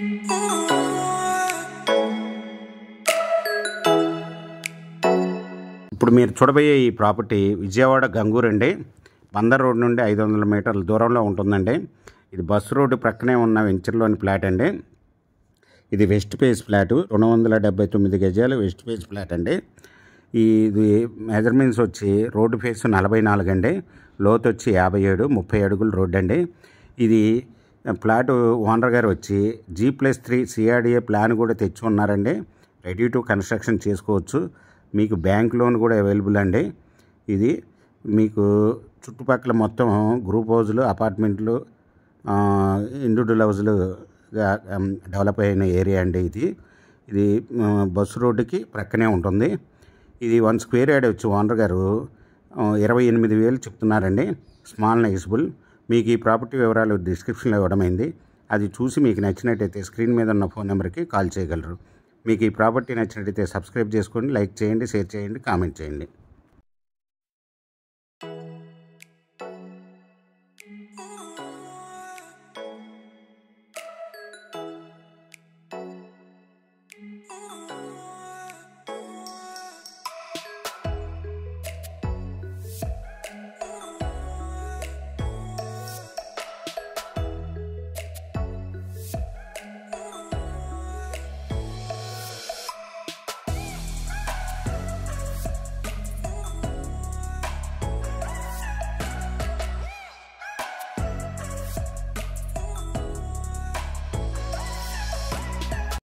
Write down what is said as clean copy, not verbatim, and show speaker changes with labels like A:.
A: ఇప్పుడు మీరు చూడబోయే ఈ ప్రాపర్టీ విజయవాడ గంగూర్ అండి. బందర్ రోడ్ నుండి 500 మీటర్ల దూరంలో ఉంటుందండి. ఇది బస్సు రోడ్డు ప్రక్కనే ఉన్న వెంచర్లోని ఫ్లాట్ అండి. ఇది వెస్ట్ ఫేస్ ఫ్లాటు, 279 గజాలు వెస్ట్ ఫేస్ ఫ్లాట్ అండి. ఇది మెజర్మెంట్స్ వచ్చి రోడ్డు ఫేస్ 44 అండి, లోతు వచ్చి 57, 30 అడుగులు రోడ్డు అండి. ఇది ఫ్లాట్ ఓనర్ గారు వచ్చి G+3 CRDA ప్లాన్ కూడా తెచ్చి ఉన్నారండి. రెడీ టు కన్స్ట్రక్షన్ చేసుకోవచ్చు. మీకు బ్యాంక్ లోన్ కూడా అవైలబుల్ అండి. ఇది మీకు చుట్టుపక్కల మొత్తం గ్రూప్ హౌజులు, అపార్ట్మెంట్లు, ఇండివిజువల్ హౌజులు డెవలప్ అయిన ఏరియా అండి. ఇది బస్సు రోడ్డుకి ప్రక్కనే ఉంటుంది. ఇది 1 స్క్వేర్ యార్డ్ వచ్చి ఓనర్ గారు 28,000 చెప్తున్నారండి. స్మాల్ నెగిసిబుల్. మీకు ఈ ప్రాపర్టీ వివరాలు డిస్క్రిప్షన్లో ఇవ్వడమైంది. అది చూసి మీకు నచ్చినట్టయితే స్క్రీన్ మీద ఉన్న ఫోన్ నెంబర్కి కాల్ చేయగలరు. మీకు ఈ ప్రాపర్టీ నచ్చినట్టయితే సబ్స్క్రైబ్ చేసుకోండి, లైక్ చేయండి, షేర్ చేయండి, కామెంట్ చేయండి.